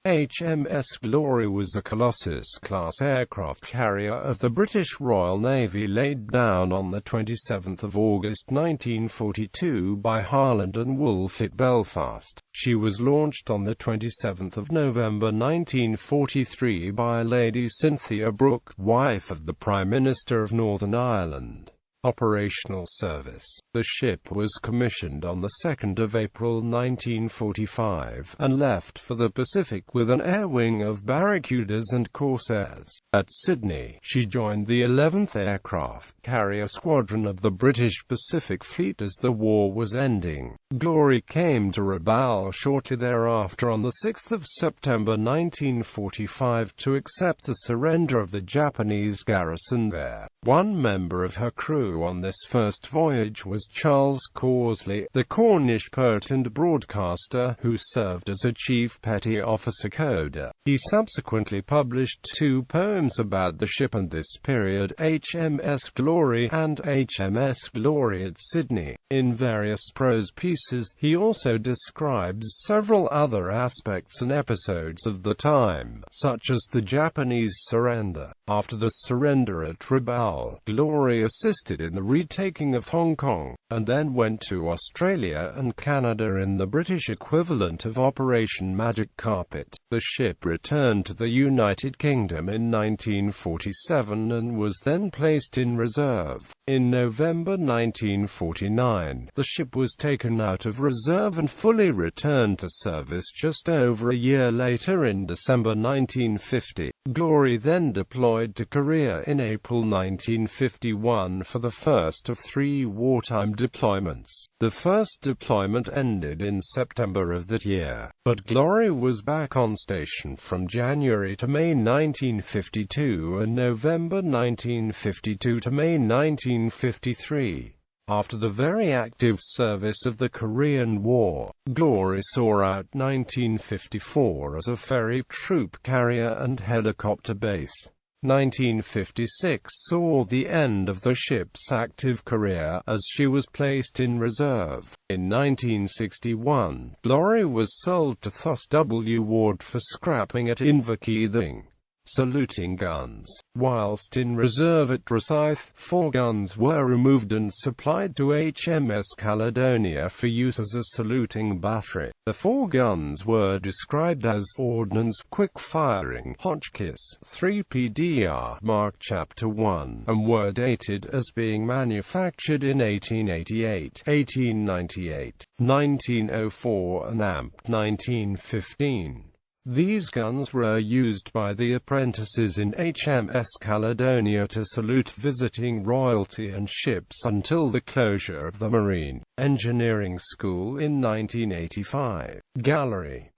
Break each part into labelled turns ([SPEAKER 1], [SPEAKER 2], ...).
[SPEAKER 1] HMS Glory was a Colossus-class aircraft carrier of the British Royal Navy laid down on 27 August 1942 by Harland and Wolff at Belfast. She was launched on 27 November 1943 by Lady Cynthia Brooke, wife of the Prime Minister of Northern Ireland. Operational service. The ship was commissioned on 2 April 1945, and left for the Pacific with an air wing of Barracudas and Corsairs. At Sydney, she joined the 11th Aircraft Carrier Squadron of the British Pacific Fleet as the war was ending. Glory came to Rabaul shortly thereafter on 6 September 1945 to accept the surrender of the Japanese garrison there. One member of her crew on this first voyage was Charles Causley, the Cornish poet and broadcaster, who served as a chief petty officer coder. He subsequently published 2 poems about the ship and this period, HMS Glory and HMS Glory at Sydney. In various prose pieces, he also describes several other aspects and episodes of the time, such as the Japanese surrender. After the surrender at Rabaul, Glory assisted in the retaking of Hong Kong, and then went to Australia and Canada in the British equivalent of Operation Magic Carpet. The ship returned to the United Kingdom in 1947 and was then placed in reserve. In November 1949, the ship was taken out of reserve and fully returned to service just over a year later in December 1950. Glory then deployed to Korea in April 1951 for the first of 3 wartime deployments. The first deployment ended in September of that year, but Glory was back on station from January to May 1952 and November 1952 to May 1953. After the very active service of the Korean War, Glory saw out 1954 as a ferry, troop carrier and helicopter base. 1956 saw the end of the ship's active career, as she was placed in reserve. In 1961, Glory was sold to Thos W. Ward for scrapping at Inverkeithing. Saluting guns. Whilst in reserve at Rosyth, 4 guns were removed and supplied to HMS Caledonia for use as a saluting battery. The 4 guns were described as Ordnance Quick-Firing Hotchkiss 3 PDR Mark Chapter 1, and were dated as being manufactured in 1888, 1898, 1904 and AMP 1915. These guns were used by the apprentices in HMS Caledonia to salute visiting royalty and ships until the closure of the Marine Engineering School in 1985. Gallery.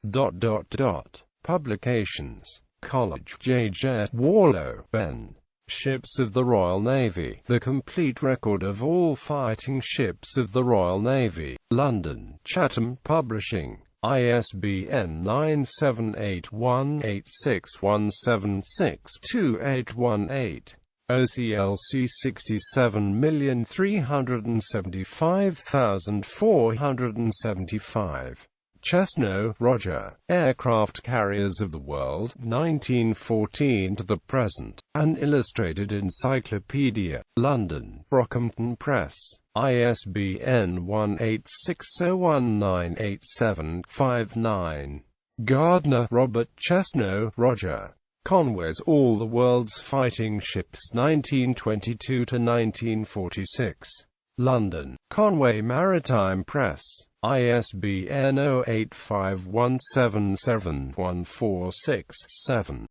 [SPEAKER 1] Publications. College J. Warlow, Ben. Ships of the Royal Navy. The complete record of all fighting ships of the Royal Navy. London. Chatham Publishing. ISBN 9781861762818. OCLC 67375475. Chesno, Roger. Aircraft Carriers of the World, 1914 to the present. An Illustrated Encyclopedia. London, Brockhampton Press. ISBN 1860198759. Gardner, Robert. Chesno, Roger. Conway's All the World's Fighting Ships 1922 to 1946. London, Conway Maritime Press. ISBN 0851771467.